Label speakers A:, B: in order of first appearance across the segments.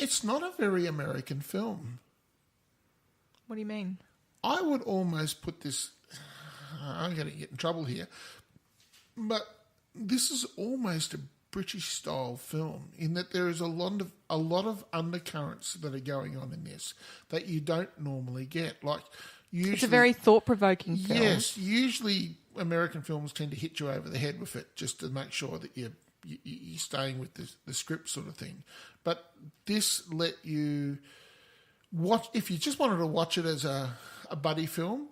A: much.
B: It's not a very American film.
A: What do you mean?
B: I would almost put this... I'm going to get in trouble here. But this is almost a British-style film in that there is a lot of undercurrents that are going on in this that you don't normally get. Like usually,
A: it's a very thought-provoking film.
B: Yes, usually American films tend to hit you over the head with it just to make sure that you're staying with the script sort of thing. But this let you watch, if you just wanted to watch it as a buddy film,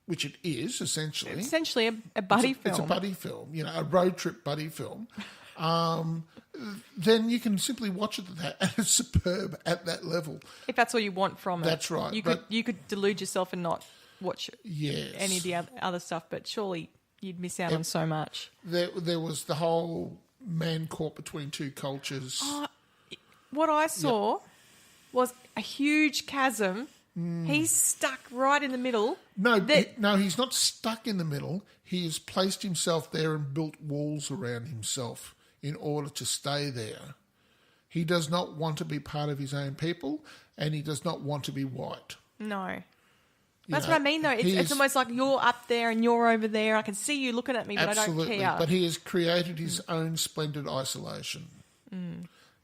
B: which it is essentially.
A: It's essentially a buddy film.
B: It's a buddy film, a road trip buddy film. Then you can simply watch it at that, and it's superb at that level.
A: If that's all you want from it.
B: That's right.
A: You could delude yourself and not watch
B: yes.
A: any of the other stuff, but surely you'd miss out on so much.
B: There was the whole man caught between two cultures.
A: What I saw was a huge chasm. He's stuck right in the middle.
B: No, he's not stuck in the middle. He has placed himself there and built walls around himself in order to stay there. He does not want to be part of his own people, and he does not want to be white.
A: No. That's what I mean, though. It's almost like you're up there and you're over there. I can see you looking at me, but
B: absolutely.
A: I don't care.
B: But he has created his own splendid isolation.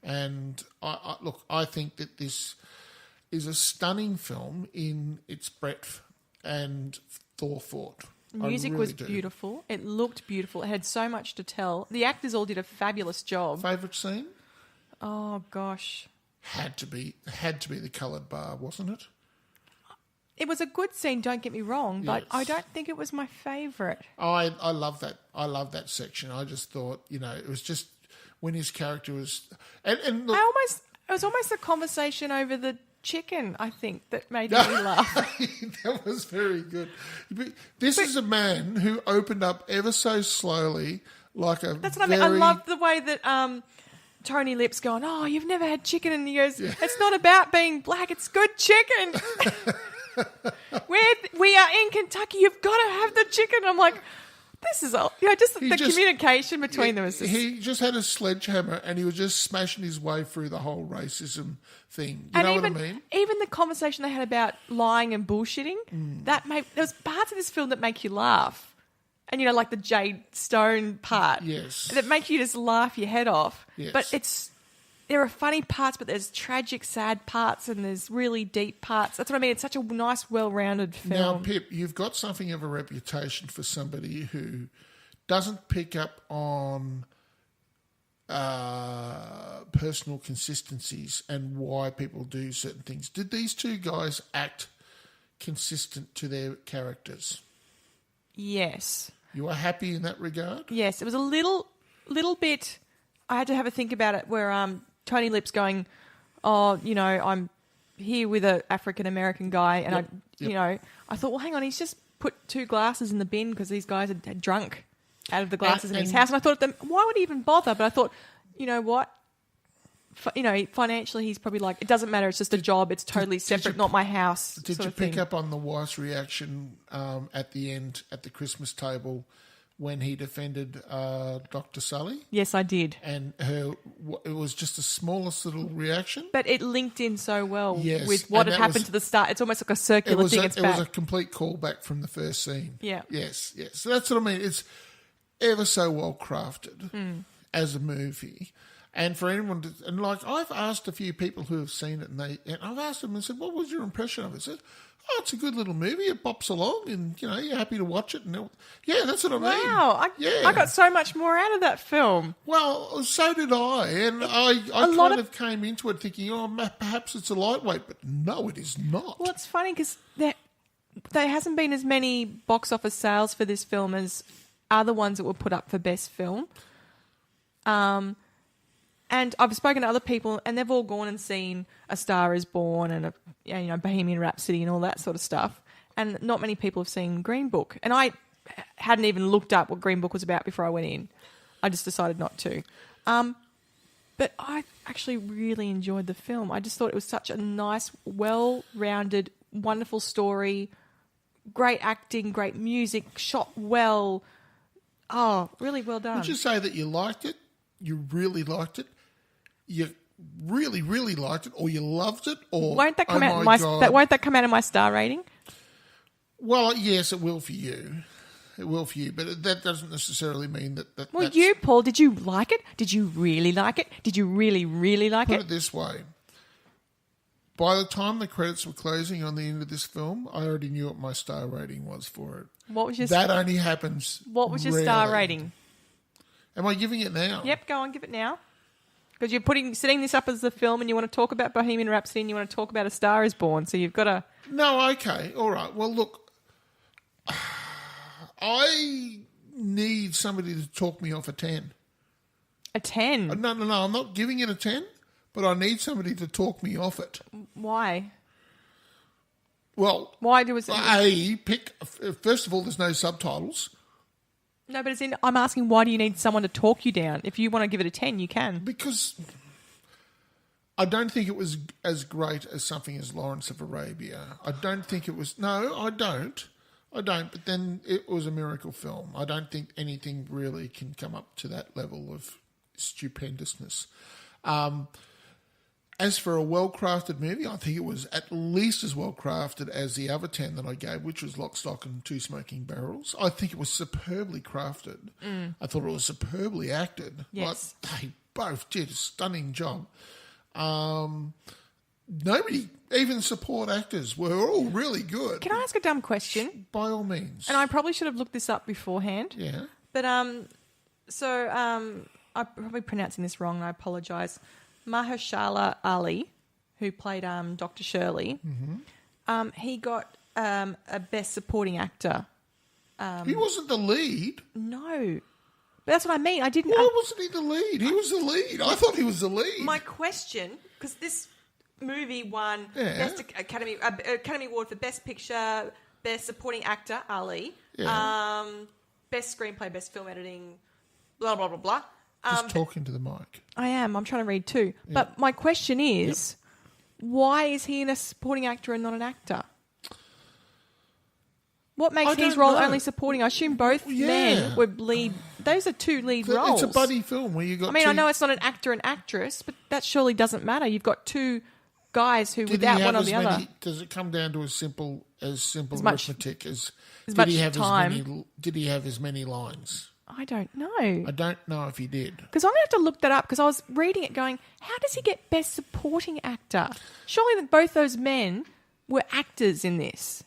B: And I think that this is a stunning film in its breadth and forethought.
A: The music was beautiful. It looked beautiful. It had so much to tell. The actors all did a fabulous job.
B: Favourite scene?
A: Oh, gosh.
B: Had to be the coloured bar, wasn't it?
A: It was a good scene, don't get me wrong, but
B: Yes.
A: I don't think it was my favourite.
B: I love that. I love that section. I just thought, it was just when his character was... And look,
A: It was almost a conversation over the chicken, I think, that made me laugh.
B: That was very good. This is a man who opened up ever so slowly, like a
A: That's what I mean. I love the way that Tony Lip's going, oh, you've never had chicken, and he goes, it's not about being black, it's good chicken. We are in Kentucky, you've got to have the chicken. I'm like, this is all, just the communication between them is just...
B: He just had a sledgehammer and he was just smashing his way through the whole racism thing. You know what I mean?
A: Even the conversation they had about lying and bullshitting, there's parts of this film that make you laugh. And, like the Jade Stone part.
B: Yes.
A: That make you just laugh your head off.
B: Yes.
A: But there are funny parts, but there's tragic, sad parts, and there's really deep parts. That's what I mean. It's such a nice, well-rounded film.
B: Now, Pip, you've got something of a reputation for somebody who doesn't pick up on personal consistencies and why people do certain things. Did these two guys act consistent to their characters?
A: Yes.
B: You are happy in that regard?
A: Yes. It was a little bit... I had to have a think about it where Tony Lip's going, I'm here with an African-American guy. And I thought, well, hang on, he's just put 2 glasses in the bin because these guys had drunk out of the glasses in his house. And I thought, why would he even bother? But I thought, you know what? Financially, he's probably like, it doesn't matter. It's just a job. It's totally separate, not my house.
B: Did you pick up on the wife's reaction at the end at the Christmas table when he defended Dr. Sully?
A: Yes, I did.
B: And it was just the smallest little reaction.
A: But it linked in so well
B: with
A: what had happened to the start. It's almost like a circular thing.
B: It was a complete callback from the first scene.
A: Yeah.
B: Yes. So that's what I mean. It's ever so well crafted as a movie. And for anyone I've asked a few people who have seen it, and I've asked them and said, what was your impression of it? I said, it's a good little movie. It bops along and, you're happy to watch it. And that's what I mean.
A: Wow. I got so much more out of that film.
B: Well, so did I. And I kind of came into it thinking, perhaps it's a lightweight. But no, it is not.
A: Well, it's funny because there hasn't been as many box office sales for this film as other ones that were put up for best film. And I've spoken to other people, and they've all gone and seen A Star Is Born and Bohemian Rhapsody and all that sort of stuff. And not many people have seen Green Book. And I hadn't even looked up what Green Book was about before I went in. I just decided not to. But I actually really enjoyed the film. I just thought it was such a nice, well-rounded, wonderful story, great acting, great music, shot well. Oh, really well done.
B: Would you say that you liked it? You really liked it? You really, really liked it, or you loved it, or
A: Won't that come
B: oh
A: out?
B: my God.
A: Won't that come out in my star rating?
B: Well, yes, it will for you. It will for you, but that doesn't necessarily mean that.
A: Well,
B: that's,
A: you, Paul, did you like it? Did you really like it? Did you really, really like
B: put
A: it?
B: it this way. By the time the credits were closing on the end of this film, I already knew what my star rating was for it.
A: What was your
B: That only happens.
A: What was your star
B: rarely.
A: rating?
B: Am I giving it now?
A: Yep, go on, give it now. Because you're setting this up as the film, and you want to talk about Bohemian Rhapsody, and you want to talk about A Star Is Born. So you've got to.
B: No, okay, all right. Well, look, I need somebody to talk me off a 10.
A: A 10?
B: No, I'm not giving it a 10, but I need somebody to talk me off it.
A: Why?
B: Well,
A: Why do it?
B: First of all, there's no subtitles.
A: No, but I'm asking, why do you need someone to talk you down? If you want to give it a 10, you can.
B: Because I don't think it was as great as something as Lawrence of Arabia. I don't think it was. No, I don't. But then it was a miracle film. I don't think anything really can come up to that level of stupendousness. As for a well-crafted movie, I think it was at least as well-crafted as the other 10 that I gave, which was Lock, Stock and Two Smoking Barrels. I think it was superbly crafted. I thought it was superbly acted.
A: Yes.
B: Like, they both did a stunning job. Nobody, even support actors, were all really good.
A: Can I ask a dumb question?
B: By all means.
A: And I probably should have looked this up beforehand.
B: Yeah.
A: But, I'm probably pronouncing this wrong, and I apologise. Mahershala Ali, who played Dr. Shirley, he got a Best Supporting Actor.
B: He wasn't the lead.
A: No. But that's what I mean. I didn't...
B: Why wasn't he the lead? He was the lead. I thought he was the lead.
A: My question, because this movie won
B: Yeah.
A: Best Academy Award for Best Picture, Best Supporting Actor, Ali,
B: Yeah.
A: Best Screenplay, Best Film Editing, blah, blah, blah, blah.
B: Just talking to the mic.
A: I am. I'm trying to read too. Yeah. But my question is, why is he a supporting actor and not an actor? What makes his role only supporting? I assume both men were lead. Those are two lead roles.
B: It's a buddy film where you got.
A: I know it's not an actor and actress, but that surely doesn't matter. You've got two guys who, without one or the other.
B: Does it come down to as simple arithmetic as
A: much time?
B: Did he have as many lines?
A: I don't know.
B: I don't know if he did.
A: Because I'm going to have to look that up, because I was reading it going, how does he get Best Supporting Actor? Surely both those men were actors in this.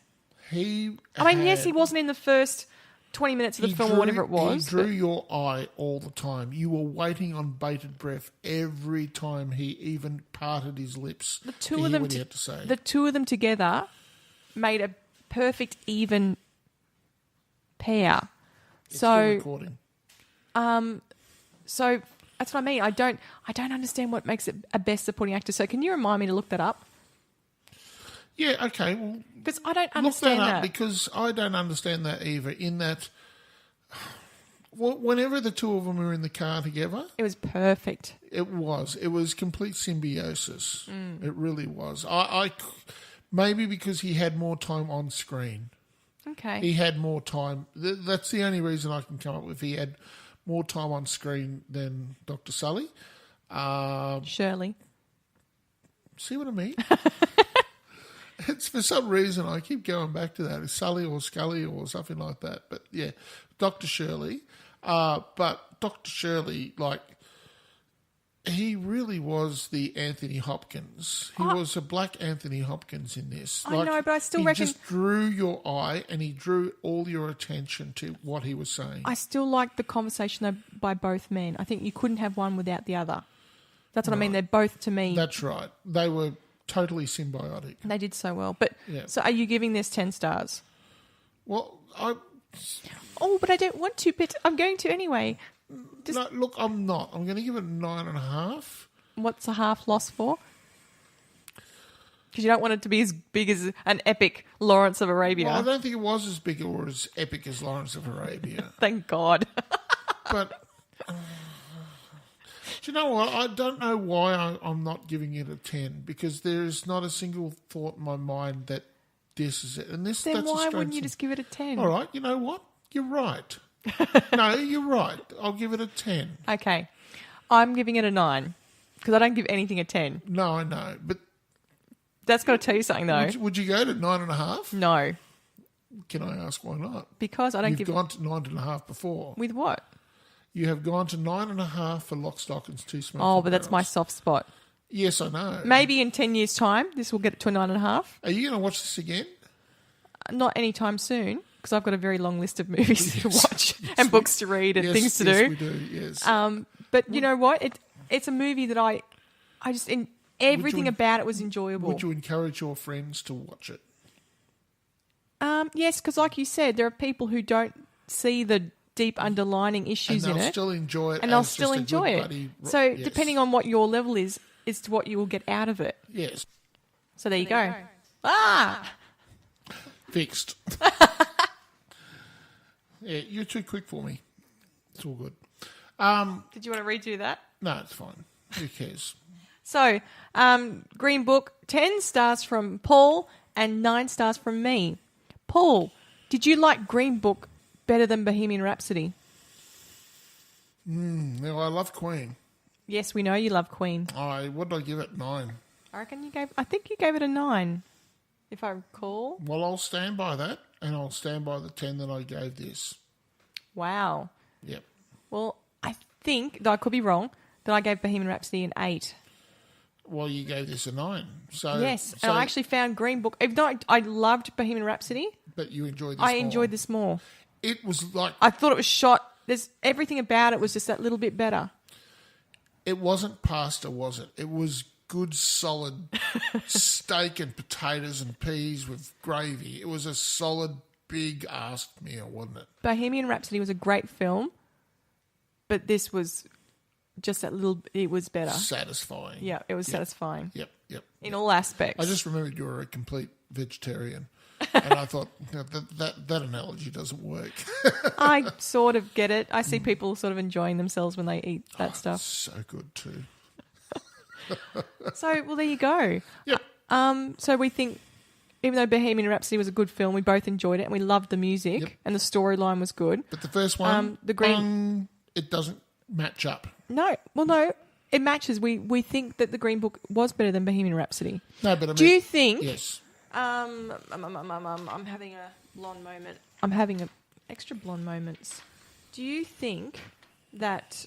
A: Yes, he wasn't in the first 20 minutes of the film or whatever it was.
B: He drew your eye all the time. You were waiting on bated breath every time he even parted his lips to hear what he had to say.
A: The two of them together made a perfect, even pair.
B: It's still recording.
A: So that's what I mean. I don't understand what makes it a Best Supporting Actor. So can you remind me to look that up?
B: Yeah, okay. Well,
A: because I don't understand
B: that. Because I don't understand that either. In that, whenever the two of them were in the car together,
A: it was perfect.
B: It was complete symbiosis. It really was. I maybe because he had more time on screen.
A: Okay.
B: He had more time. That's the only reason I can come up with. He had more time on screen than Dr. Sully.
A: Shirley.
B: See what I mean? It's for some reason I keep going back to that. It's Sully or Scully or something like that. But yeah, Dr. Shirley. But Dr. Shirley, he really was the Anthony Hopkins. He was a black Anthony Hopkins in this.
A: I know, but I still reckon...
B: He just drew your eye and he drew all your attention to what he was saying.
A: I still like the conversation though by both men. I think you couldn't have one without the other. That's what I mean. They're both, to me...
B: That's right. They were totally symbiotic.
A: They did so well. But So are you giving this 10 stars?
B: Well,
A: but I don't want to, but I'm going to anyway.
B: No, look, I'm not. I'm going to give it 9.5.
A: What's a half loss for? Because you don't want it to be as big as an epic Lawrence of Arabia.
B: Well, I don't think it was as big or as epic as Lawrence of Arabia.
A: Thank God.
B: But do you know what? I don't know why I'm not giving it a 10, because there's not a single thought in my mind that this is it. And
A: then why wouldn't you just give it a 10?
B: All right, you know what? You're right. No, you're right. I'll give it a 10.
A: Okay. I'm giving it a 9. Because I don't give anything a 10.
B: No, I know, but
A: That's got to tell you something, though.
B: would you go to 9.5?
A: No,
B: Can I ask why not?
A: because I don't
B: You've
A: give...
B: gone to 9.5 before.
A: With what?
B: You have gone to 9.5 for Lock, Stock and Two Smoking
A: Oh, but that's my
B: Barrels.
A: soft spot.
B: Yes, I know.
A: Maybe in 10 years' time, this will get it to a 9.5.
B: Are you going to watch this again?
A: Not anytime soon, because I've got a very long list of movies to watch and books to read and
B: Yes,
A: things to
B: yes,
A: do.
B: we do, yes.
A: But you know what? It's a movie that I just... everything about it was enjoyable.
B: Would you encourage your friends to watch it?
A: Yes, because like you said, there are people who don't see the deep underlining issues
B: And
A: in
B: they'll
A: it.
B: still enjoy it.
A: And they'll
B: as
A: still
B: just a
A: enjoy
B: good
A: it.
B: buddy.
A: So
B: Yes.
A: depending on what your level is to what you will get out of it.
B: Yes.
A: So there you go. Ah!
B: Fixed. Yeah, you're too quick for me. It's all good.
A: Did you want to redo that?
B: No, it's fine. Who cares?
A: So, Green Book, 10 stars from Paul and 9 stars from me. Paul, did you like Green Book better than Bohemian Rhapsody?
B: No, I love Queen.
A: Yes, we know you love Queen.
B: What did I give it? 9.
A: I think you gave it a 9, if I recall.
B: Well, I'll stand by that, and I'll stand by the 10 that I gave this.
A: Wow.
B: Yep.
A: Well, I think, though I could be wrong, that I gave Bohemian Rhapsody an 8.
B: Well, you gave this a 9. So
A: Yes, and I actually found Green Book, even though I loved Bohemian Rhapsody,
B: But you enjoyed this
A: I
B: more.
A: enjoyed this more.
B: It was like...
A: I thought it was shot, everything about it was just that little bit better.
B: It wasn't pasta, was it? It was good, solid steak and potatoes and peas with gravy. It was a solid, big-ass meal, wasn't it?
A: Bohemian Rhapsody was a great film, but this was just that little... It was better.
B: Satisfying.
A: Yeah, it was satisfying.
B: Yep.
A: In all aspects.
B: I just remembered you were a complete vegetarian. And I thought, that analogy doesn't work.
A: I sort of get it. I see people sort of enjoying themselves when they eat that stuff.
B: So good too.
A: So, well, there you go.
B: Yep.
A: So we think, even though Bohemian Rhapsody was a good film, we both enjoyed it and we loved the music
B: Yep.
A: and the storyline was good.
B: But the first one, it doesn't match up.
A: No, it matches. We think that the Green Book was better than Bohemian Rhapsody.
B: No, but I mean...
A: Do you think...
B: Yes.
A: I'm having a blonde moment. I'm having extra blonde moments. Do you think that...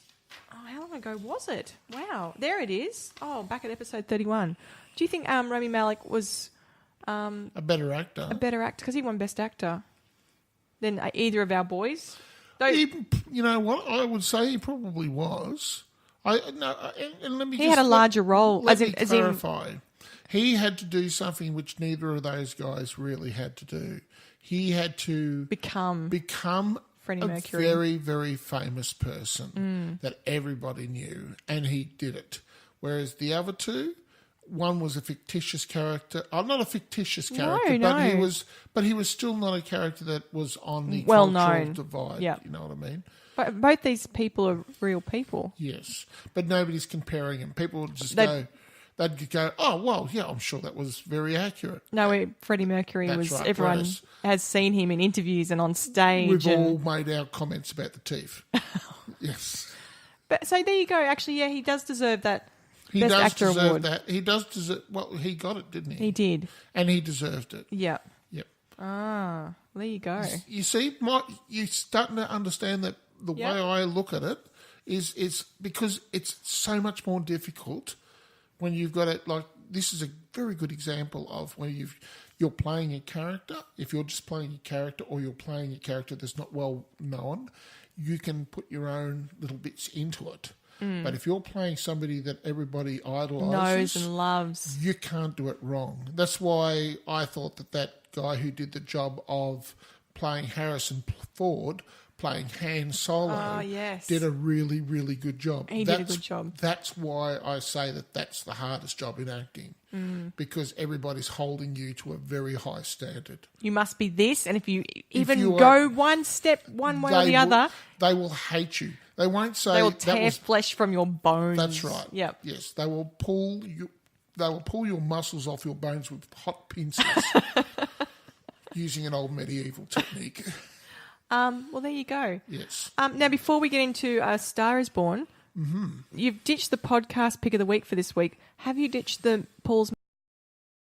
A: Oh, how long ago was it? Wow. There it is. Oh, back at episode 31. Do you think Rami Malek was...
B: A better actor.
A: a better actor? Because he won Best Actor than either of our boys?
B: You know what? I would say he probably was. And let me
A: He had a larger role.
B: Let me clarify. He had to do something which neither of those guys really had to do. He had to become
A: Freddie
B: a
A: Mercury.
B: very, very famous person that everybody knew, and he did it. Whereas the other two, one was a fictitious character. Not a fictitious character, but he was still not a character that was on the cultural divide.
A: Yep.
B: You know what I mean?
A: But both these people are real people.
B: Yes, but nobody's comparing him. People would just go... They'd go, oh, well, yeah, I'm sure that was very accurate.
A: No, Freddie Mercury
B: That's
A: was...
B: right.
A: Everyone
B: Whereas
A: has seen him in interviews and on stage.
B: We've all made our comments about the teeth. Yes.
A: But so there you go. Actually, yeah, he does deserve that
B: He
A: Best
B: does
A: Actor
B: deserve
A: award.
B: that. He does deserve... Well, he got it, didn't he?
A: He did.
B: And he deserved it.
A: Yeah.
B: Yep.
A: Ah, there you go.
B: You see, you're starting to understand that the way I look at it is because it's so much more difficult when you've got it like... This is a very good example of when you're playing a character. If you're just playing a character or you're playing a character that's not well known, you can put your own little bits into it. But if you're playing somebody that everybody idolises...
A: Knows and loves.
B: You can't do it wrong. That's why I thought that guy who did the job of playing Harrison Ford... playing Han Solo, did a really, really good job.
A: He did a good job.
B: That's why I say that's the hardest job in acting, because everybody's holding you to a very high standard.
A: You must be this, and if you even
B: you
A: go one step one way or the other...
B: They will hate you. They won't say...
A: They will tear flesh from your bones.
B: That's right.
A: Yep.
B: Yes, they will pull your muscles off your bones with hot pincers using an old medieval technique.
A: Well, there you go.
B: Yes.
A: Now, before we get into A Star Is Born, You've ditched the podcast pick of the week for this week. Have you ditched the Paul's